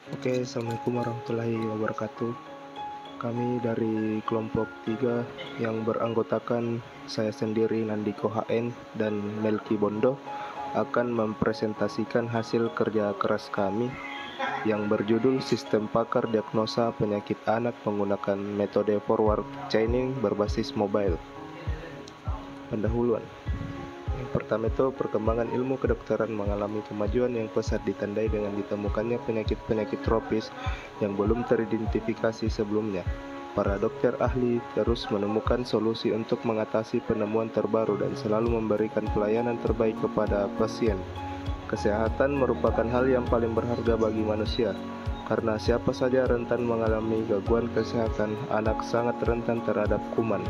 Oke, Assalamualaikum warahmatullahi wabarakatuh. Kami dari kelompok 3 yang beranggotakan saya sendiri Nandiko HN dan Melki Bondo akan mempresentasikan hasil kerja keras kami yang berjudul Sistem Pakar Diagnosa Penyakit Anak menggunakan metode forward chaining berbasis mobile. Pendahuluan. Yang pertama itu perkembangan ilmu kedokteran mengalami kemajuan yang pesat ditandai dengan ditemukannya penyakit-penyakit tropis yang belum teridentifikasi sebelumnya. Para dokter ahli terus menemukan solusi untuk mengatasi penemuan terbaru dan selalu memberikan pelayanan terbaik kepada pasien. Kesehatan merupakan hal yang paling berharga bagi manusia, karena siapa saja rentan mengalami gangguan kesehatan. Anak sangat rentan terhadap kuman.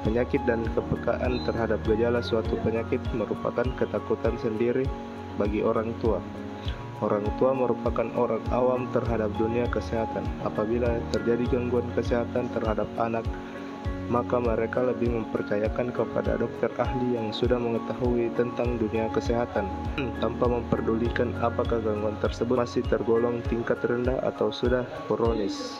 Penyakit dan kepekaan terhadap gejala suatu penyakit merupakan ketakutan sendiri bagi orang tua. Orang tua merupakan orang awam terhadap dunia kesehatan. Apabila terjadi gangguan kesehatan terhadap anak, maka mereka lebih mempercayakan kepada dokter ahli yang sudah mengetahui tentang dunia kesehatan, tanpa memperdulikan apakah gangguan tersebut masih tergolong tingkat rendah atau sudah kronis.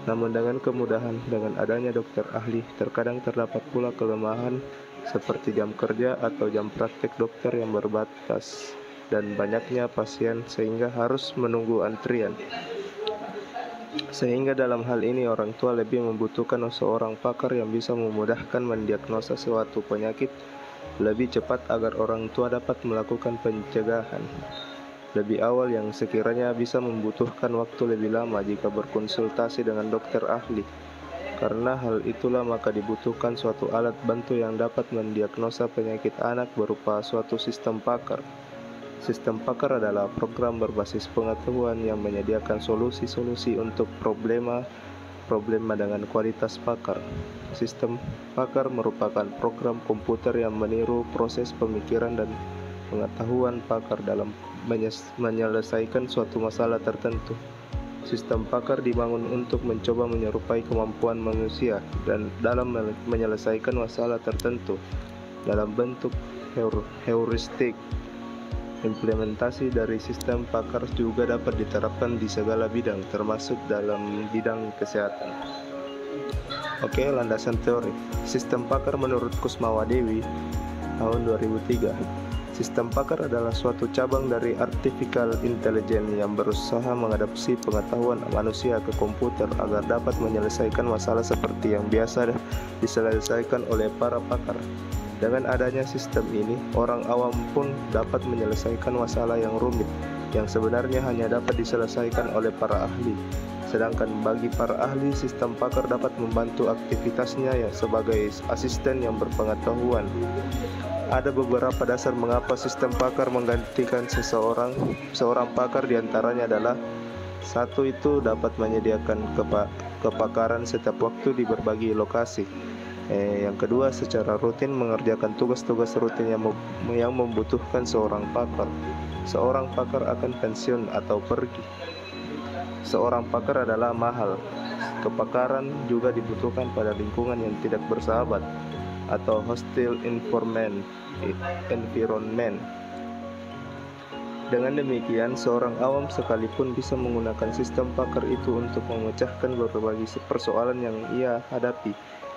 Namun dengan kemudahan dengan adanya dokter ahli, terkadang terdapat pula kelemahan seperti jam kerja atau jam praktek dokter yang berbatas dan banyaknya pasien sehingga harus menunggu antrian. Sehingga dalam hal ini orang tua lebih membutuhkan seorang pakar yang bisa memudahkan mendiagnosa suatu penyakit lebih cepat agar orang tua dapat melakukan pencegahan lebih awal yang sekiranya bisa membutuhkan waktu lebih lama jika berkonsultasi dengan dokter ahli. Karena hal itulah maka dibutuhkan suatu alat bantu yang dapat mendiagnosa penyakit anak berupa suatu sistem pakar. Sistem pakar adalah program berbasis pengetahuan yang menyediakan solusi-solusi untuk problema dengan kualitas pakar. Sistem pakar merupakan program komputer yang meniru proses pemikiran dan pengetahuan pakar dalam menyelesaikan suatu masalah tertentu. Sistem pakar dibangun untuk mencoba menyerupai kemampuan manusia dan dalam menyelesaikan masalah tertentu dalam bentuk heuristik. Implementasi dari sistem pakar juga dapat diterapkan di segala bidang, termasuk dalam bidang kesehatan. Oke, landasan teori. Sistem pakar menurut Kusmawadewi tahun 2003. Sistem pakar adalah suatu cabang dari artificial intelligence yang berusaha mengadaptasi pengetahuan manusia ke komputer agar dapat menyelesaikan masalah seperti yang biasa diselesaikan oleh para pakar. Dengan adanya sistem ini, orang awam pun dapat menyelesaikan masalah yang rumit, yang sebenarnya hanya dapat diselesaikan oleh para ahli. Sedangkan bagi para ahli, sistem pakar dapat membantu aktivitasnya ya sebagai asisten yang berpengetahuan. Ada beberapa dasar mengapa sistem pakar menggantikan seorang pakar, diantaranya adalah satu, itu dapat menyediakan kepakaran setiap waktu di berbagai lokasi. Yang kedua, secara rutin mengerjakan tugas-tugas rutin yang membutuhkan seorang pakar. Seorang pakar akan pensiun atau pergi. Seorang pakar adalah mahal. Kepakaran juga dibutuhkan pada lingkungan yang tidak bersahabat atau hostile environment. Dengan demikian, seorang awam sekalipun bisa menggunakan sistem pakar itu untuk memecahkan berbagai persoalan yang ia hadapi.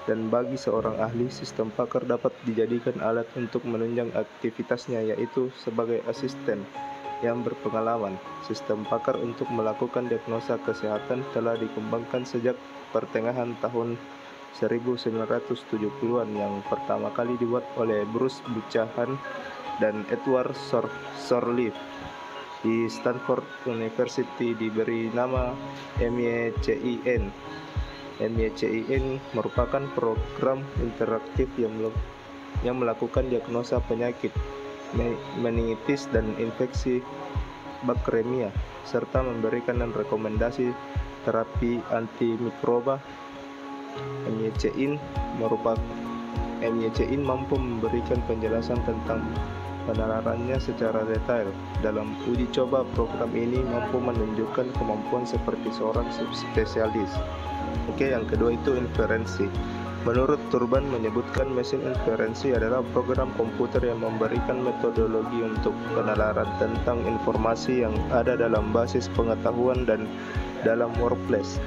Dan bagi seorang ahli, sistem pakar dapat dijadikan alat untuk menunjang aktivitasnya, yaitu sebagai asisten yang berpengalaman. Sistem pakar untuk melakukan diagnosa kesehatan telah dikembangkan sejak pertengahan tahun 1970-an yang pertama kali dibuat oleh Bruce Buchanan dan Edward Sirleaf di Stanford University, diberi nama MYCIN. MYCIN merupakan program interaktif yang melakukan diagnosa penyakit meningitis dan infeksi bakteremia serta memberikan rekomendasi terapi antimikroba. MYCIN mampu memberikan penjelasan tentang penalarannya secara detail. Dalam uji coba, program ini mampu menunjukkan kemampuan seperti seorang spesialis. Oke, yang kedua itu inferensi. Menurut Turban menyebutkan mesin inferensi adalah program komputer yang memberikan metodologi untuk penalaran tentang informasi yang ada dalam basis pengetahuan dan dalam workplace.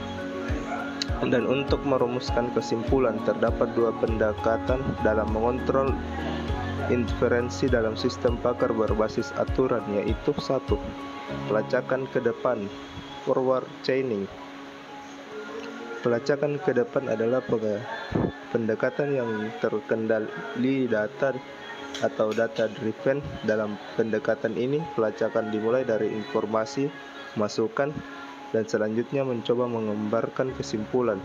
Dan untuk merumuskan kesimpulan, terdapat dua pendekatan dalam mengontrol inferensi dalam sistem pakar berbasis aturan, yaitu satu, pelacakan ke depan, forward chaining. Pelacakan ke depan adalah pendekatan yang terkendali data atau data driven. Dalam pendekatan ini, pelacakan dimulai dari informasi, masukan, dan selanjutnya mencoba menggambarkan kesimpulan.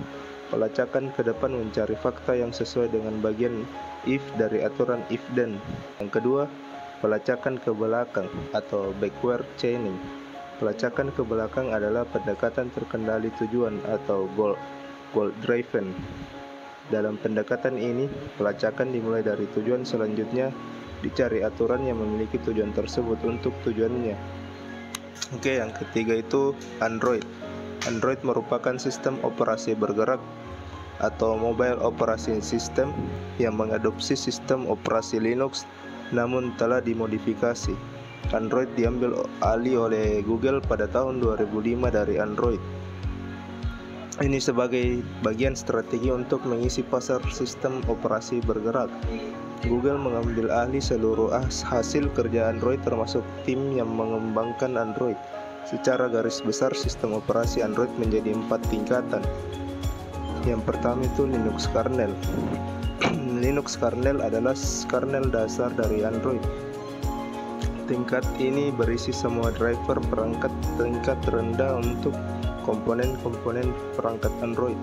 Pelacakan ke depan mencari fakta yang sesuai dengan bagian if dari aturan if then. Yang kedua, pelacakan ke belakang atau backward chaining. Pelacakan ke belakang adalah pendekatan terkendali tujuan atau goal driven. Dalam pendekatan ini, pelacakan dimulai dari tujuan, selanjutnya dicari aturan yang memiliki tujuan tersebut untuk tujuannya. Oke, yang ketiga itu Android. Android merupakan sistem operasi bergerak atau mobile operation system yang mengadopsi sistem operasi Linux namun telah dimodifikasi. Android diambil alih oleh Google pada tahun 2005 dari Android. Ini sebagai bagian strategi untuk mengisi pasar sistem operasi bergerak. Google mengambil alih seluruh hasil kerja Android termasuk tim yang mengembangkan Android. Secara garis besar, sistem operasi Android menjadi 4 tingkatan. Yang pertama itu Linux kernel. Linux kernel adalah kernel dasar dari Android. Tingkat ini berisi semua driver perangkat tingkat rendah untuk komponen-komponen perangkat Android.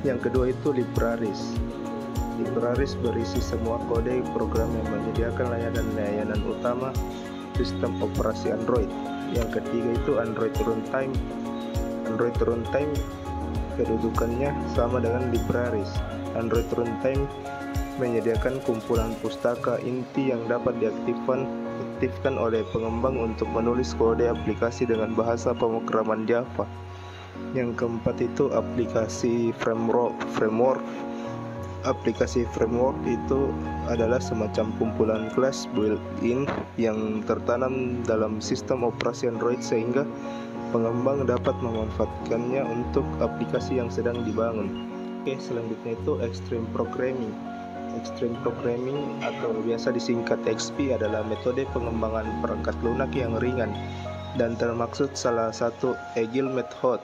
Yang kedua itu libraries. Libraries berisi semua kode program yang menyediakan layanan utama sistem operasi Android. Yang ketiga itu Android Runtime. Android Runtime kedudukannya sama dengan libraries. Android Runtime menyediakan kumpulan pustaka inti yang dapat diaktifkan oleh pengembang untuk menulis kode aplikasi dengan bahasa pemrograman Java. Yang keempat itu aplikasi framework. Aplikasi framework itu adalah semacam kumpulan kelas built-in yang tertanam dalam sistem operasi Android sehingga pengembang dapat memanfaatkannya untuk aplikasi yang sedang dibangun. Oke, selanjutnya itu Extreme Programming. Extreme Programming atau biasa disingkat XP adalah metode pengembangan perangkat lunak yang ringan dan termaksud salah satu Agile Method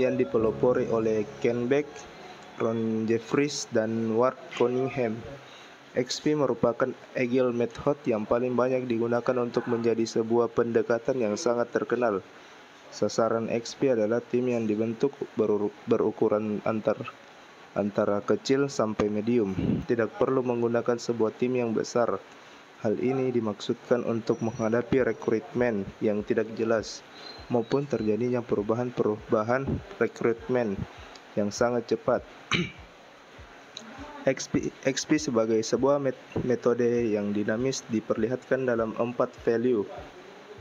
yang dipelopori oleh Ken Beck, Ron Jeffries, dan Ward Cunningham. XP merupakan Agile Method yang paling banyak digunakan untuk menjadi sebuah pendekatan yang sangat terkenal. Sasaran XP adalah tim yang dibentuk berukuran antara kecil sampai medium. Tidak perlu menggunakan sebuah tim yang besar. Hal ini dimaksudkan untuk menghadapi rekrutmen yang tidak jelas maupun terjadinya perubahan rekrutmen yang sangat cepat. XP sebagai sebuah metode yang dinamis diperlihatkan dalam 4 value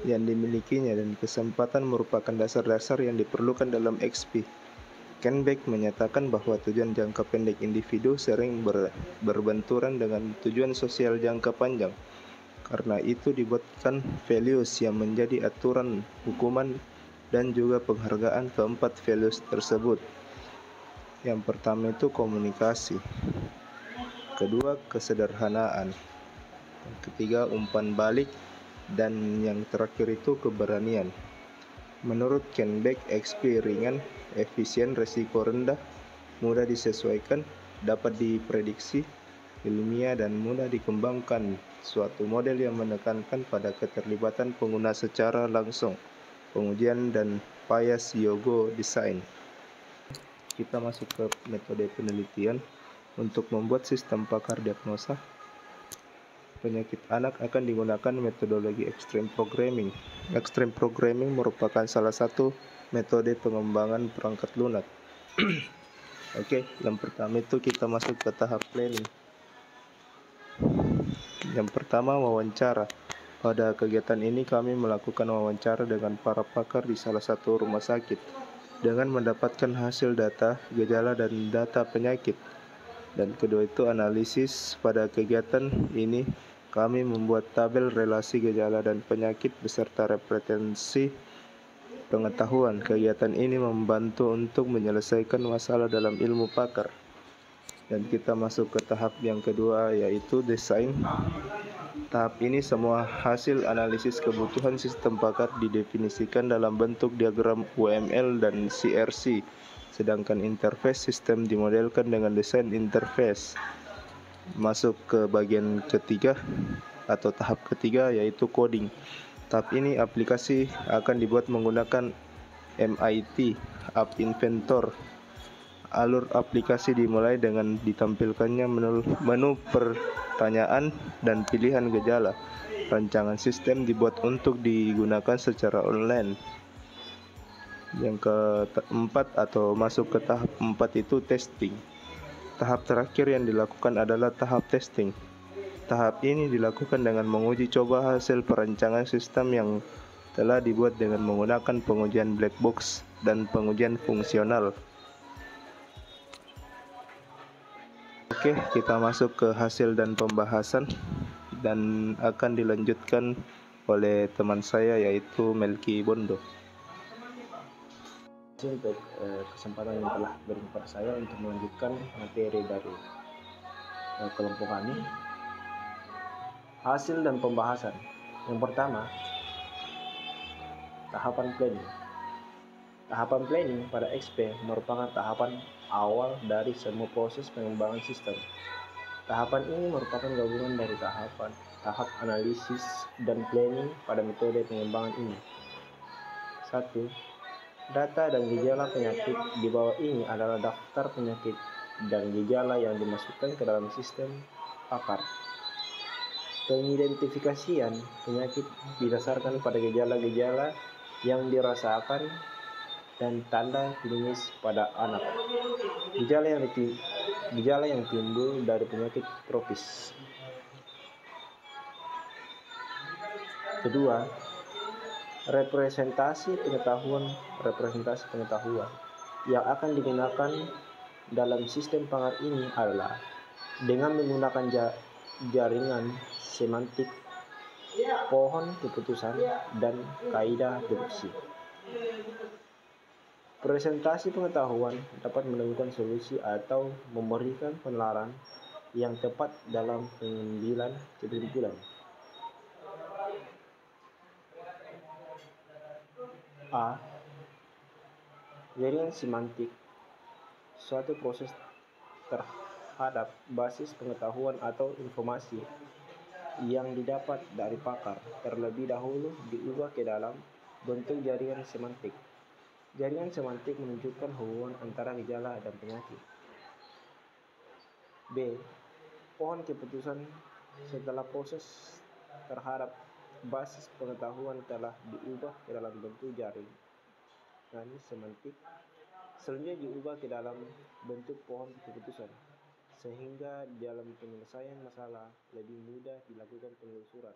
yang dimilikinya, dan kesempatan merupakan dasar-dasar yang diperlukan dalam XP. Ken Beck menyatakan bahwa tujuan jangka pendek individu sering berbenturan dengan tujuan sosial jangka panjang. Karena itu dibuatkan values yang menjadi aturan, hukuman, dan juga penghargaan keempat values tersebut. Yang pertama itu komunikasi. Kedua, kesederhanaan. Yang ketiga, umpan balik. Dan yang terakhir itu keberanian. Menurut Ken Beck, XP ringan, efisien, risiko rendah, mudah disesuaikan, dapat diprediksi, ilmiah, dan mudah dikembangkan. Suatu model yang menekankan pada keterlibatan pengguna secara langsung, pengujian, dan bias Yogo design. Kita masuk ke metode penelitian. Untuk membuat sistem pakar diagnosa penyakit anak akan digunakan metodologi Extreme Programming. Extreme Programming merupakan salah satu metode pengembangan perangkat lunak. Oke, yang pertama itu kita masuk ke tahap planning. Yang pertama, wawancara. Pada kegiatan ini kami melakukan wawancara dengan para pakar di salah satu rumah sakit dengan mendapatkan hasil data, gejala, dan data penyakit. Dan kedua itu analisis. Pada kegiatan ini kami membuat tabel relasi gejala dan penyakit beserta referensi pengetahuan. Kegiatan ini membantu untuk menyelesaikan masalah dalam ilmu pakar. Dan kita masuk ke tahap yang kedua, yaitu desain. Tahap ini semua hasil analisis kebutuhan sistem pakar didefinisikan dalam bentuk diagram UML dan CRC, sedangkan interface sistem dimodelkan dengan desain interface. Masuk ke bagian ketiga atau tahap ketiga, yaitu coding. Tahap ini aplikasi akan dibuat menggunakan MIT App Inventor. Alur aplikasi dimulai dengan ditampilkannya menu pertanyaan dan pilihan gejala. Rancangan sistem dibuat untuk digunakan secara online. Yang keempat atau masuk ke tahap 4 itu testing. Tahap terakhir yang dilakukan adalah tahap testing. Tahap ini dilakukan dengan menguji coba hasil perancangan sistem yang telah dibuat dengan menggunakan pengujian black box dan pengujian fungsional. Oke, kita masuk ke hasil dan pembahasan dan akan dilanjutkan oleh teman saya, yaitu Melki Bondo. Untuk kesempatan yang telah diberikan kepada saya untuk melanjutkan materi dari kelompok kami. Hasil dan pembahasan. Yang pertama, tahapan planning. Tahapan planning pada XP merupakan tahapan awal dari semua proses pengembangan sistem. Tahapan ini merupakan gabungan dari tahap analisis dan planning pada metode pengembangan ini. 1. Data dan gejala penyakit. Di bawah ini adalah daftar penyakit dan gejala yang dimasukkan ke dalam sistem pakar. Pengidentifikasian penyakit didasarkan pada gejala-gejala yang dirasakan dan tanda klinis pada anak. Gejala yang timbul dari penyakit tropis. Kedua, representasi pengetahuan yang akan digunakan dalam sistem pakar ini adalah dengan menggunakan jaringan semantik, pohon keputusan, dan kaidah deduksi. Presentasi pengetahuan dapat menemukan solusi atau memberikan penilaian yang tepat dalam pengambilan kesimpulan. A. Jaringan semantik, suatu proses terhadap basis pengetahuan atau informasi yang didapat dari pakar terlebih dahulu diubah ke dalam bentuk jaringan semantik. Jaringan semantik menunjukkan hubungan antara gejala dan penyakit. B. Pohon keputusan. Setelah proses terhadap basis pengetahuan telah diubah ke dalam bentuk jaringan semantik, selanjutnya diubah ke dalam bentuk pohon keputusan, sehingga dalam penyelesaian masalah lebih mudah dilakukan penelusuran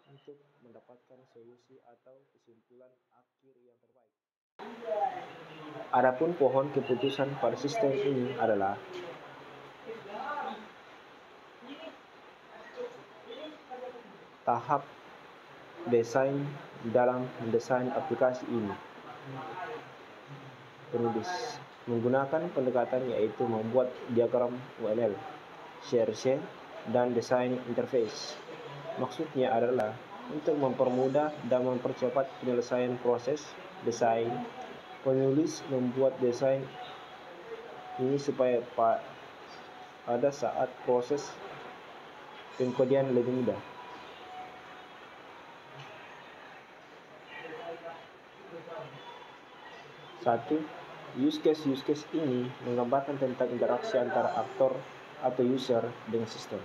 untuk mendapatkan solusi atau kesimpulan akhir yang terbaik. Adapun pohon keputusan pada sistem ini adalah tahap desain. Dalam mendesain aplikasi ini, penulis menggunakan pendekatan yaitu membuat diagram UML, CRC, dan desain interface. Maksudnya adalah untuk mempermudah dan mempercepat penyelesaian proses desain. Penulis membuat desain ini supaya pada saat proses pengkodian lebih mudah. 1. Use case ini menggambarkan tentang interaksi antara aktor atau user dengan sistem.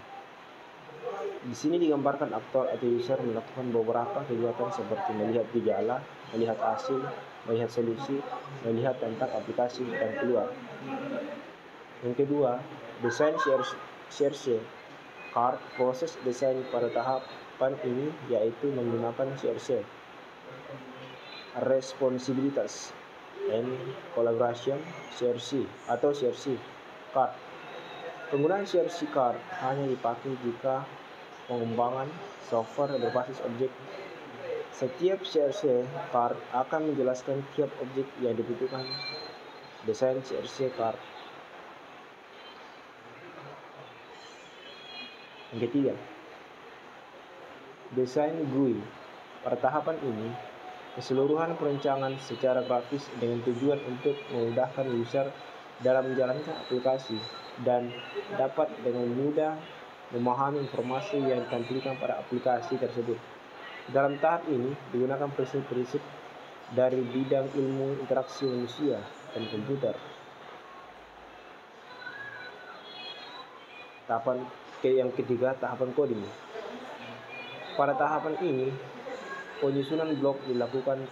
Di sini digambarkan aktor atau user melakukan beberapa kegiatan seperti melihat gejala, melihat hasil, melihat solusi, melihat tentang aplikasi, dan keluar. Yang kedua, desain CRC. Proses desain pada tahapan ini yaitu menggunakan CRC. Responsibilitas and Collaboration CRC atau CRC. Penggunaan CRC card hanya dipakai jika pengembangan software berbasis objek. Setiap CRC card akan menjelaskan tiap objek yang dibutuhkan. Desain CRC card. Yang ketiga, desain GUI. Pada tahapan ini, keseluruhan perencanaan secara grafis dengan tujuan untuk memudahkan user dalam menjalankan aplikasi dan dapat dengan mudah memahami informasi yang ditampilkan pada aplikasi tersebut. Dalam tahap ini digunakan prinsip-prinsip dari bidang ilmu interaksi manusia dan komputer. Tahapan yang ketiga, tahapan coding. Pada tahapan ini, penyusunan blok dilakukan.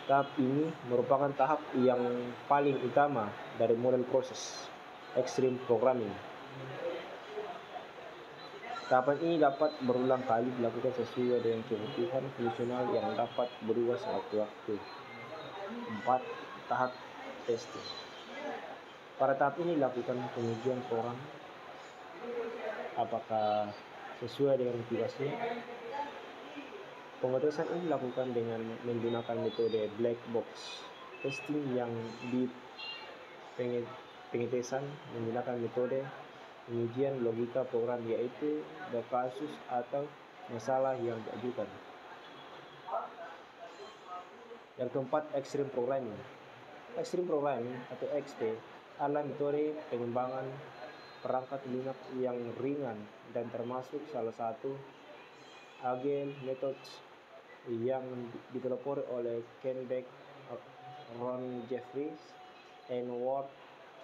Tahap ini merupakan tahap yang paling utama dari model proses extreme programming. Tahapan ini dapat berulang kali dilakukan sesuai dengan kebutuhan fungsional yang dapat berubah sewaktu-waktu. 4. Tahap testing. Pada tahap ini dilakukan pengujian program apakah sesuai dengan tugasnya. Pengetesan ini dilakukan dengan menggunakan metode black box testing yang di pengetesan menggunakan metode pengujian logika program, yaitu berkasus atau masalah yang diajukan. Yang keempat, extreme programming. Extreme programming atau XP adalah metode pengembangan perangkat Linux yang ringan dan termasuk salah satu agile methods yang dipelopori oleh Ken Beck, Ron Jeffries, and Ward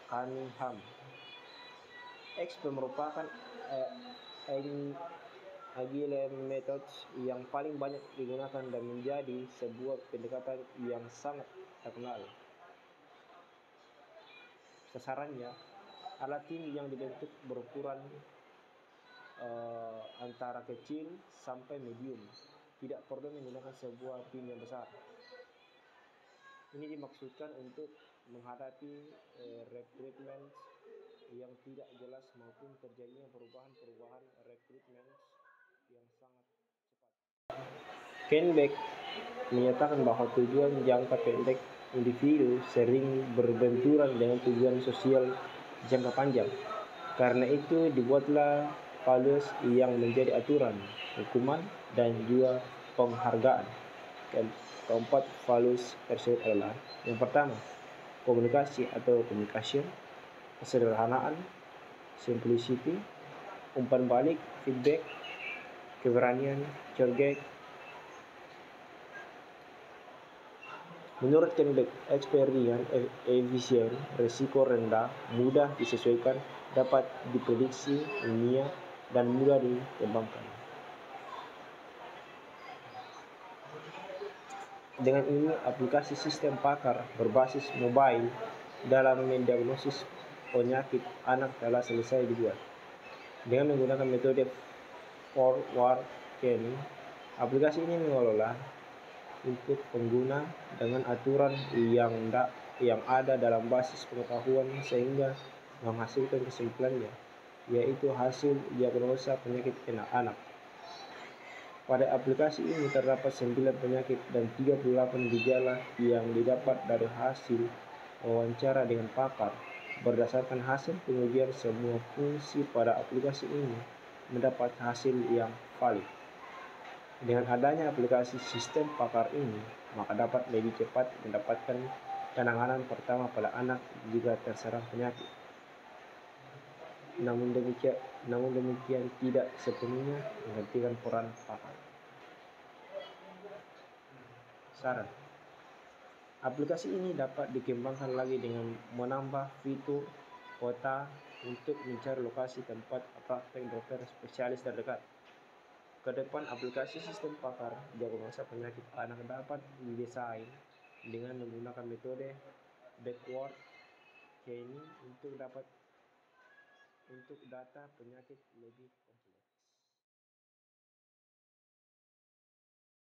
Cunningham. XP merupakan agile methods yang paling banyak digunakan dan menjadi sebuah pendekatan yang sangat terkenal. Sasarannya adalah tim yang dibentuk berukuran antara kecil sampai medium. Tidak perlu menggunakan sebuah tim yang besar. Ini dimaksudkan untuk menghadapi rekrutmen yang tidak jelas maupun terjadinya perubahan rekrutmen yang sangat cepat. Ken Beck menyatakan bahwa tujuan jangka pendek individu sering berbenturan dengan tujuan sosial jangka panjang. Karena itu dibuatlah values yang menjadi aturan, hukuman, dan juga penghargaan. Keempat values tersebut adalah: yang pertama, komunikasi atau communication, kesederhanaan, simplicity, umpan balik, feedback, keberanian, cergek. Menurut Ken Beck, XP ringan, efisien, risiko rendah, mudah disesuaikan, dapat diprediksi, ilmiah, dan mudah dikembangkan. Dengan ini, aplikasi sistem pakar berbasis mobile dalam mendiagnosis penyakit anak telah selesai dibuat. Dengan menggunakan metode forward scanning, aplikasi ini mengelola input pengguna dengan aturan yang ada dalam basis pengetahuan sehingga menghasilkan kesimpulannya, yaitu hasil diagnosa penyakit anak. Pada aplikasi ini terdapat 9 penyakit dan 38 gejala yang didapat dari hasil wawancara dengan pakar. Berdasarkan hasil pengujian, semua fungsi pada aplikasi ini mendapat hasil yang valid. Dengan adanya aplikasi sistem pakar ini, maka dapat lebih cepat mendapatkan penanganan pertama pada anak jika terserang penyakit. Namun demikian tidak sepenuhnya menggantikan peran pakar. Saran: aplikasi ini dapat dikembangkan lagi dengan menambah fitur peta untuk mencari lokasi tempat praktek dokter spesialis terdekat. Kedepan, aplikasi sistem pakar diagnosa penyakit anak dapat didesain dengan menggunakan metode backward scanning untuk data penyakit lebih